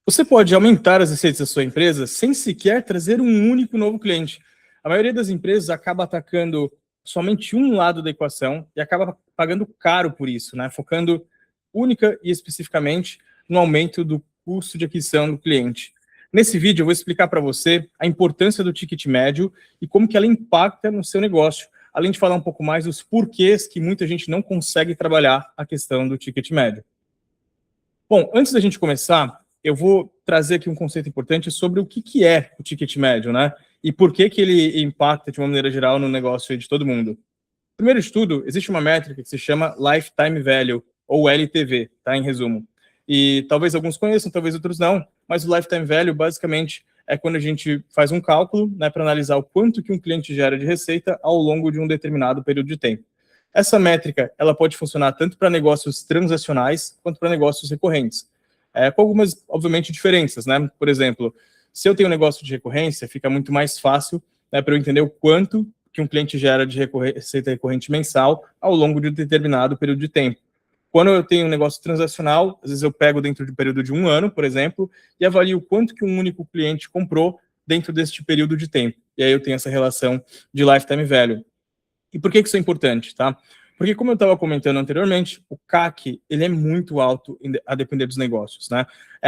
Você pode aumentar as receitas da sua empresa sem sequer trazer um único novo cliente. A maioria das empresas acaba atacando somente um lado da equação e acaba pagando caro por isso, né? Focando única e especificamente no aumento do custo de aquisição do cliente. Nesse vídeo eu vou explicar para você a importância do ticket médio e como que ela impacta no seu negócio, além de falar um pouco mais dos porquês que muita gente não consegue trabalhar a questão do ticket médio. Bom, antes da gente começar, eu vou trazer aqui um conceito importante sobre o que é o ticket médio, né? E por que ele impacta de uma maneira geral no negócio de todo mundo. Primeiro de tudo, existe uma métrica que se chama Lifetime Value, ou LTV, tá? Em resumo. E talvez alguns conheçam, talvez outros não, mas o Lifetime Value, basicamente, é quando a gente faz um cálculo, né, para analisar o quanto que um cliente gera de receita ao longo de um determinado período de tempo. Essa métrica, ela pode funcionar tanto para negócios transacionais quanto para negócios recorrentes. Com algumas, obviamente, diferenças, né? Por exemplo, se eu tenho um negócio de recorrência, fica muito mais fácil, né, para eu entender o quanto que um cliente gera de receita recorrente mensal ao longo de um determinado período de tempo. Quando eu tenho um negócio transacional, às vezes eu pego dentro do período de um ano, por exemplo, e avalio o quanto que um único cliente comprou dentro deste período de tempo. E aí eu tenho essa relação de lifetime value. E por que isso é importante, tá? Porque, como eu estava comentando anteriormente, o CAC ele é muito alto a depender dos negócios, né?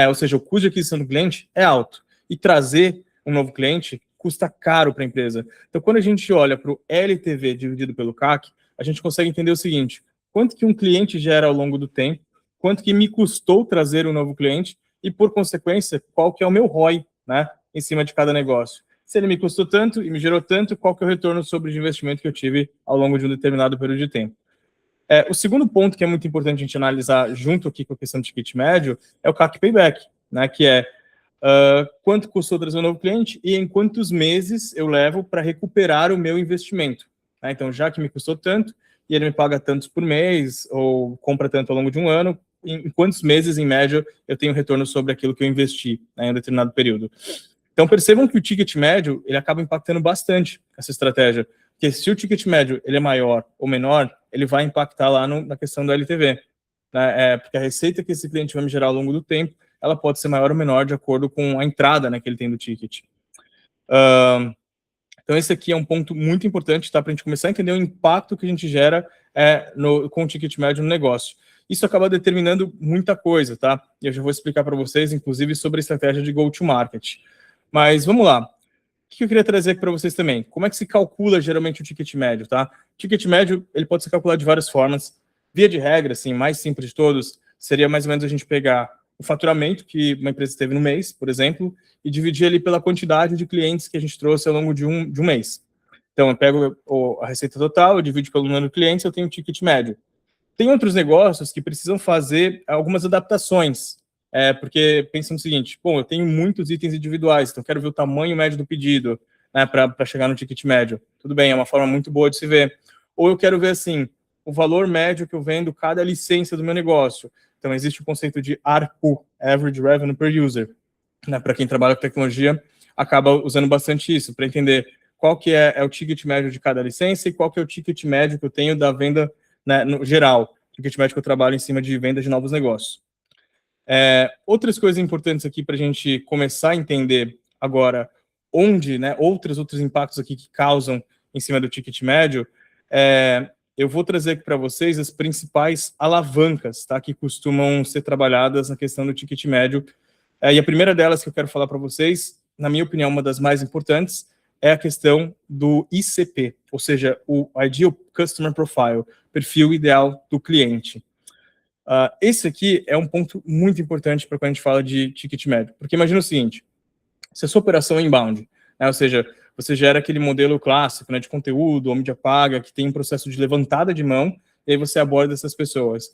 Ou seja, o custo de aquisição do cliente é alto. E trazer um novo cliente custa caro para a empresa. Então, quando a gente olha para o LTV dividido pelo CAC, a gente consegue entender o seguinte: quanto que um cliente gera ao longo do tempo, quanto que me custou trazer um novo cliente e, por consequência, qual que é o meu ROI, né, em cima de cada negócio. Se ele me custou tanto e me gerou tanto, qual que é o retorno sobre o investimento que eu tive ao longo de um determinado período de tempo. O segundo ponto que é muito importante a gente analisar junto aqui com a questão do ticket médio é o CAC Payback, né, que é quanto custou trazer um novo cliente e em quantos meses eu levo para recuperar o meu investimento. Né? Então, já que me custou tanto e ele me paga tantos por mês ou compra tanto ao longo de um ano, em quantos meses, em média, eu tenho retorno sobre aquilo que eu investi, né, em um determinado período. Então, percebam que o ticket médio ele acaba impactando bastante essa estratégia. Porque se o ticket médio ele é maior ou menor, ele vai impactar lá na questão do LTV. Né? Porque a receita que esse cliente vai me gerar ao longo do tempo, ela pode ser maior ou menor de acordo com a entrada, né, que ele tem do ticket. Então, esse aqui é um ponto muito importante, tá? Para a gente começar a entender o impacto que a gente gera com o ticket médio no negócio. Isso acaba determinando muita coisa, tá? E eu já vou explicar para vocês, inclusive, sobre a estratégia de go-to-market. Mas vamos lá. O que eu queria trazer aqui para vocês também? Como é que se calcula geralmente o ticket médio, tá? O ticket médio, ele pode ser calculado de várias formas. Via de regra, assim, mais simples de todos, seria mais ou menos a gente pegar o faturamento que uma empresa teve no mês, por exemplo, e dividir ali pela quantidade de clientes que a gente trouxe ao longo de um mês. Então, eu pego a receita total, eu divido pelo número de clientes, eu tenho o ticket médio. Tem outros negócios que precisam fazer algumas adaptações, porque pensam no seguinte: bom, eu tenho muitos itens individuais, então quero ver o tamanho médio do pedido, né, para chegar no ticket médio. Tudo bem, é uma forma muito boa de se ver. Ou eu quero ver, assim, o valor médio que eu vendo cada licença do meu negócio. Então, existe o conceito de ARPU, Average Revenue Per User. Né, para quem trabalha com tecnologia, acaba usando bastante isso, para entender qual que é o ticket médio de cada licença e qual que é o ticket médio que eu tenho da venda, né, no geral, ticket médio que eu trabalho em cima de venda de novos negócios. Outras coisas importantes aqui para a gente começar a entender agora onde, né, outros impactos aqui que causam em cima do ticket médio, eu vou trazer aqui para vocês as principais alavancas, tá, que costumam ser trabalhadas na questão do ticket médio. E a primeira delas que eu quero falar para vocês, na minha opinião, uma das mais importantes, é a questão do ICP, ou seja, o Ideal Customer Profile, perfil ideal do cliente. Esse aqui é um ponto muito importante para quando a gente fala de ticket médio, porque imagina o seguinte: se a sua operação é inbound, né, ou seja, você gera aquele modelo clássico, né, de conteúdo, ou mídia paga, que tem um processo de levantada de mão, e aí você aborda essas pessoas.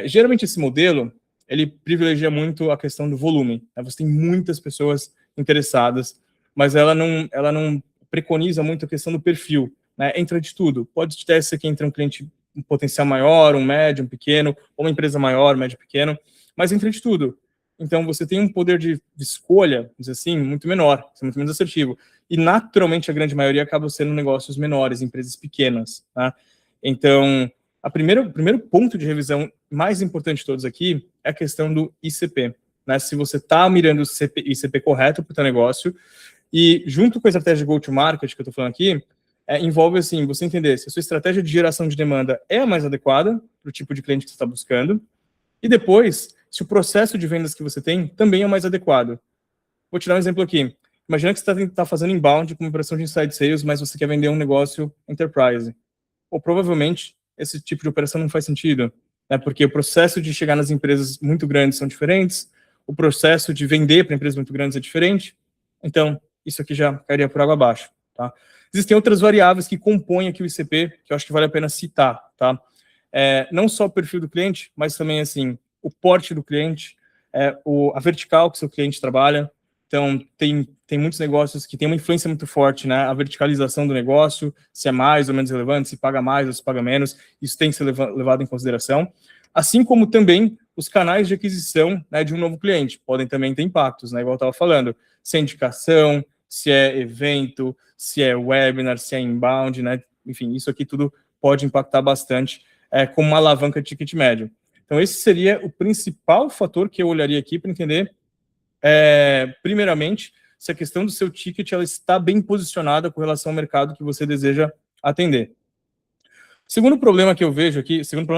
Geralmente esse modelo, ele privilegia muito a questão do volume, né? Você tem muitas pessoas interessadas, mas ela não preconiza muito a questão do perfil, né? Entra de tudo. Pode ter esse aqui, entra um cliente um potencial maior, um médio, um pequeno, ou uma empresa maior, médio, pequeno, mas entra de tudo. Então, você tem um poder de escolha, vamos dizer assim, muito menor, muito menos assertivo. E, naturalmente, a grande maioria acaba sendo negócios menores, empresas pequenas. Tá? Então, o primeiro ponto de revisão mais importante de todos aqui é a questão do ICP. né, se você está mirando o ICP correto para o seu negócio, e junto com a estratégia de go-to-market que eu estou falando aqui, envolve assim, você entender se a sua estratégia de geração de demanda é a mais adequada para o tipo de cliente que você está buscando, e depois, se o processo de vendas que você tem também é o mais adequado. Vou te dar um exemplo aqui. Imagina que você está fazendo inbound com uma operação de inside sales, mas você quer vender um negócio enterprise. Ou provavelmente esse tipo de operação não faz sentido, né? Porque o processo de chegar nas empresas muito grandes são diferentes, o processo de vender para empresas muito grandes é diferente. Então, isso aqui já cairia por água abaixo, tá? Existem outras variáveis que compõem aqui o ICP, que eu acho que vale a pena citar, tá? Não só o perfil do cliente, mas também, assim, o porte do cliente, a vertical que o seu cliente trabalha. Então, tem muitos negócios que têm uma influência muito forte, né? A verticalização do negócio, se é mais ou menos relevante, se paga mais ou se paga menos, isso tem que ser levado em consideração. Assim como também os canais de aquisição, né, de um novo cliente podem também ter impactos, né? Igual eu estava falando, se é indicação, se é evento, se é webinar, se é inbound, né? Enfim, isso aqui tudo pode impactar bastante como uma alavanca de ticket médio. Então, esse seria o principal fator que eu olharia aqui para entender, primeiramente, se a questão do seu ticket ela está bem posicionada com relação ao mercado que você deseja atender. Segundo problema que eu vejo aqui, segunda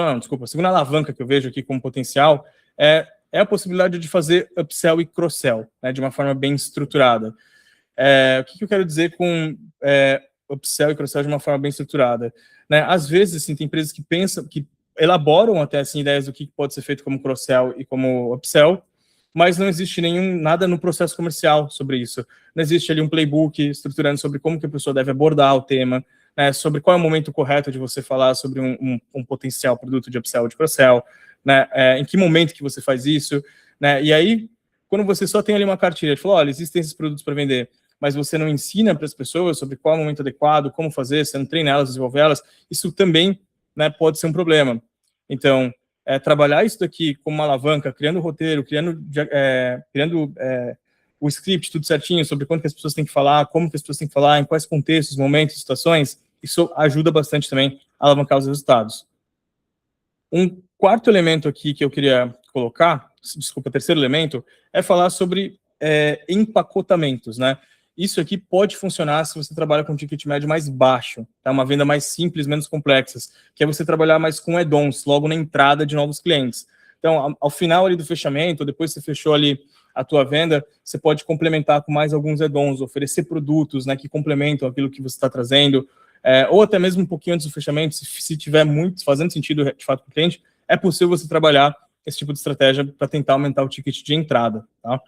alavanca que eu vejo aqui como potencial é a possibilidade de fazer upsell e cross-sell, né, de uma forma bem estruturada. O que eu quero dizer com upsell e cross-sell de uma forma bem estruturada? Né, às vezes, assim, tem empresas que pensam, que elaboram até assim, ideias do que pode ser feito como cross-sell e como upsell, mas não existe nada no processo comercial sobre isso. Não existe ali um playbook estruturando sobre como que a pessoa deve abordar o tema, né, sobre qual é o momento correto de você falar sobre um potencial produto de upsell ou de cross-sell, né, em que momento que você faz isso, né, e aí, quando você só tem ali uma cartilha, de falar, olha, existem esses produtos para vender, mas você não ensina para as pessoas sobre qual é o momento adequado, como fazer, você não treina elas, desenvolve elas, isso também, né, pode ser um problema. Então, trabalhar isso daqui como uma alavanca, criando roteiro, criando o script, tudo certinho, sobre quanto que as pessoas têm que falar, como que as pessoas têm que falar, em quais contextos, momentos, situações, isso ajuda bastante também a alavancar os resultados. Um quarto elemento aqui que eu queria colocar, terceiro elemento, é falar sobre empacotamentos, né? Isso aqui pode funcionar se você trabalha com um ticket médio mais baixo, tá? Uma venda mais simples, menos complexas, que é você trabalhar mais com add-ons, logo na entrada de novos clientes. Então, ao final ali do fechamento, depois que você fechou ali a tua venda, você pode complementar com mais alguns add-ons, oferecer produtos, né, que complementam aquilo que você está trazendo, ou até mesmo um pouquinho antes do fechamento, se tiver muito fazendo sentido de fato para o cliente, é possível você trabalhar esse tipo de estratégia para tentar aumentar o ticket de entrada, tá?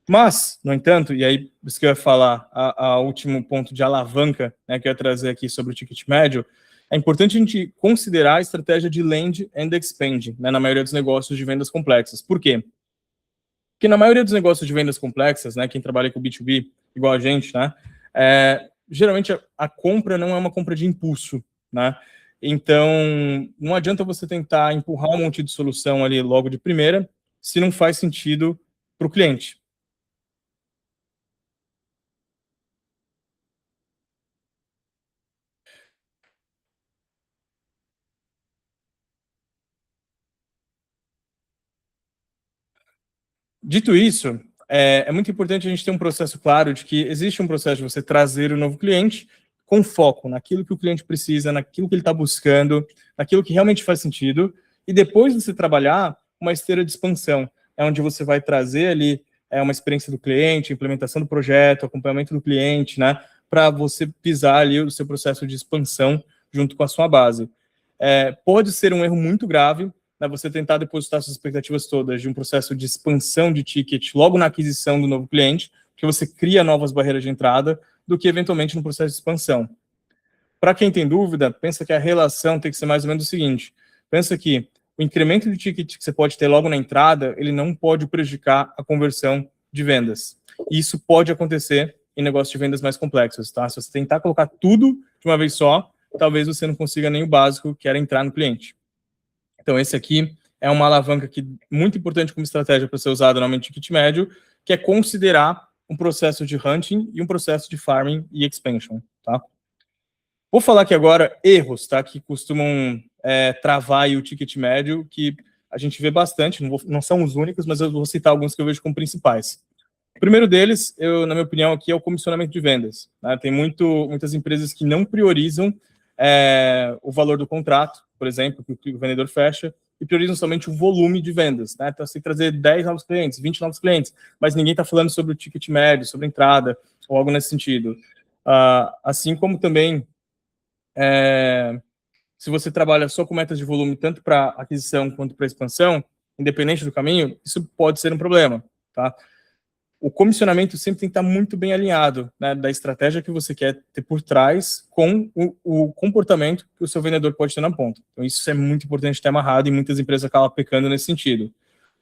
Mas, no entanto, e aí isso que eu ia falar, a último ponto de alavanca, né, que eu ia trazer aqui sobre o ticket médio, é importante a gente considerar a estratégia de land and expand, né, na maioria dos negócios de vendas complexas. Por quê? Porque na maioria dos negócios de vendas complexas, né, quem trabalha com B2B, igual a gente, né, geralmente a compra não é uma compra de impulso, né? Então, não adianta você tentar empurrar um monte de solução ali logo de primeira, se não faz sentido para o cliente. Dito isso, é muito importante a gente ter um processo claro de que existe um processo de você trazer o novo cliente com foco naquilo que o cliente precisa, naquilo que ele está buscando, naquilo que realmente faz sentido, e depois você trabalhar uma esteira de expansão, onde você vai trazer ali uma experiência do cliente, implementação do projeto, acompanhamento do cliente, né, para você pisar ali o seu processo de expansão junto com a sua base. Pode ser um erro muito grave, né, você tentar depositar suas expectativas todas de um processo de expansão de ticket logo na aquisição do novo cliente, que você cria novas barreiras de entrada, do que eventualmente no processo de expansão. Para quem tem dúvida, pensa que a relação tem que ser mais ou menos o seguinte, pensa que o incremento de ticket que você pode ter logo na entrada, ele não pode prejudicar a conversão de vendas. E isso pode acontecer em negócios de vendas mais complexos, tá? Se você tentar colocar tudo de uma vez só, talvez você não consiga nem o básico, que era entrar no cliente. Então, esse aqui é uma alavanca que muito importante como estratégia para ser usada no ticket médio, que é considerar um processo de hunting e um processo de farming e expansion, tá? Vou falar aqui agora erros, tá? Que costumam travar aí o ticket médio, que a gente vê bastante, não são os únicos, mas eu vou citar alguns que eu vejo como principais. O primeiro deles, na minha opinião, aqui é o comissionamento de vendas. Né? Tem muitas empresas que não priorizam o valor do contrato, por exemplo, que o vendedor fecha, e priorizam somente o volume de vendas. Né? Então, você tem que trazer 10 novos clientes, 20 novos clientes, mas ninguém está falando sobre o ticket médio, sobre a entrada, ou algo nesse sentido. Assim como também, se você trabalha só com metas de volume, tanto para aquisição quanto para expansão, independente do caminho, isso pode ser um problema. Tá? O comissionamento sempre tem que estar muito bem alinhado, né, da estratégia que você quer ter por trás com o comportamento que o seu vendedor pode ter na ponta. Então, isso é muito importante ter amarrado e muitas empresas acabam pecando nesse sentido.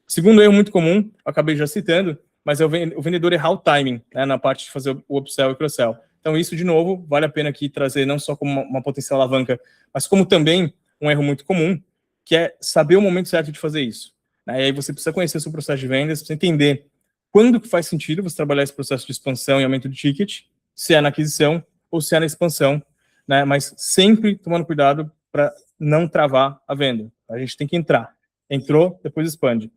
Segundo erro muito comum, acabei já citando, mas é o vendedor errar o timing, né, na parte de fazer o upsell e cross-sell. Então, isso, de novo, vale a pena aqui trazer não só como uma potencial alavanca, mas como também um erro muito comum, que é saber o momento certo de fazer isso. Né? E aí você precisa conhecer o seu processo de vendas, precisa entender quando que faz sentido você trabalhar esse processo de expansão e aumento de ticket, se é na aquisição ou se é na expansão, né? Mas sempre tomando cuidado para não travar a venda. A gente tem que entrar. Entrou, depois expande.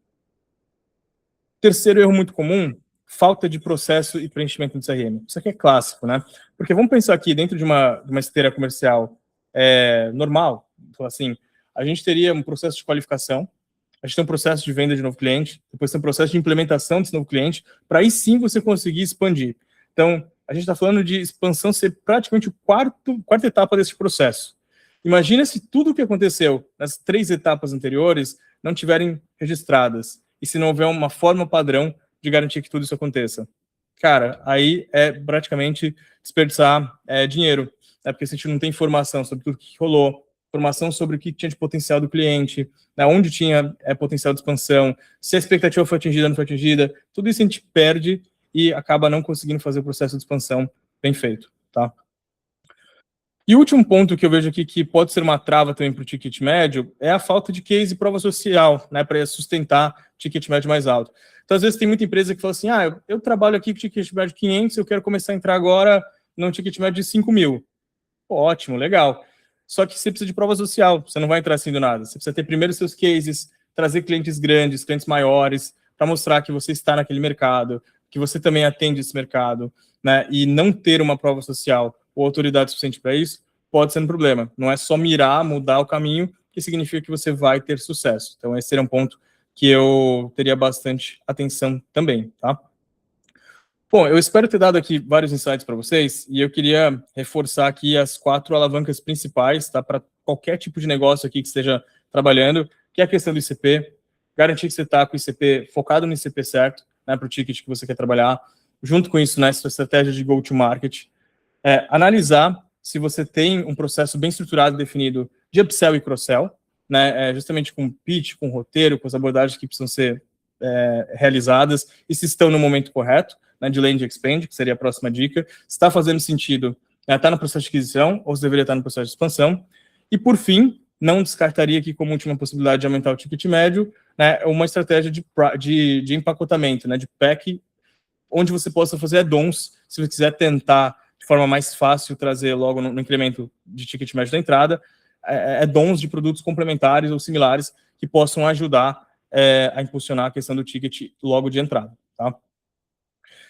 Terceiro erro muito comum, falta de processo e preenchimento de CRM. Isso aqui é clássico, né? Porque vamos pensar aqui, dentro de uma esteira comercial normal, assim, a gente teria um processo de qualificação, a gente tem um processo de venda de novo cliente, depois tem um processo de implementação desse novo cliente, para aí sim você conseguir expandir. Então, a gente está falando de expansão ser praticamente a quarta etapa desse processo. Imagina se tudo o que aconteceu nas 3 etapas anteriores não tiverem registradas, e se não houver uma forma padrão de garantir que tudo isso aconteça. Cara, aí é praticamente desperdiçar dinheiro, né? Porque se a gente não tem informação sobre tudo que rolou, informação sobre o que tinha de potencial do cliente, né, onde tinha potencial de expansão, se a expectativa foi atingida ou não foi atingida, tudo isso a gente perde e acaba não conseguindo fazer o processo de expansão bem feito. Tá? E o último ponto que eu vejo aqui que pode ser uma trava também para o ticket médio é a falta de case e prova social, né, para sustentar ticket médio mais alto. Então, às vezes, tem muita empresa que fala assim, eu trabalho aqui com ticket médio de 500, eu quero começar a entrar agora num ticket médio de 5 mil. Pô, ótimo, legal. Só que você precisa de prova social, você não vai entrar assim do nada. Você precisa ter primeiro seus cases, trazer clientes grandes, clientes maiores, para mostrar que você está naquele mercado, que você também atende esse mercado, né? E não ter uma prova social ou autoridade suficiente para isso pode ser um problema. Não é só mirar, mudar o caminho, que significa que você vai ter sucesso. Então, esse seria um ponto que eu teria bastante atenção também, tá? Bom, eu espero ter dado aqui vários insights para vocês e eu queria reforçar aqui as 4 alavancas principais, tá, para qualquer tipo de negócio aqui que esteja trabalhando, que é a questão do ICP, garantir que você está com o ICP focado no ICP certo, né, para o ticket que você quer trabalhar, junto com isso, né, sua estratégia de go-to-market, analisar se você tem um processo bem estruturado e definido de upsell e cross-sell, né, justamente com pitch, com roteiro, com as abordagens que precisam ser realizadas e se estão no momento correto, né, de land expand, que seria a próxima dica, se está fazendo sentido estar no processo de aquisição ou se deveria estar no processo de expansão. E, por fim, não descartaria aqui como última possibilidade de aumentar o ticket médio, né, uma estratégia de empacotamento, né, de pack, onde você possa fazer add-ons, se você quiser tentar de forma mais fácil trazer logo no incremento de ticket médio da entrada, add-ons de produtos complementares ou similares que possam ajudar a impulsionar a questão do ticket logo de entrada, tá?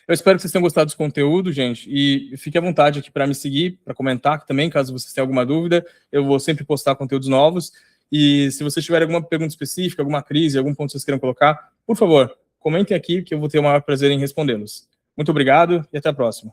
Eu espero que vocês tenham gostado desse conteúdo, gente, e fique à vontade aqui para me seguir, para comentar também, caso vocês tenham alguma dúvida, eu vou sempre postar conteúdos novos, e se vocês tiverem alguma pergunta específica, alguma crise, algum ponto que vocês queiram colocar, por favor, comentem aqui que eu vou ter o maior prazer em respondê-los. Muito obrigado e até a próxima.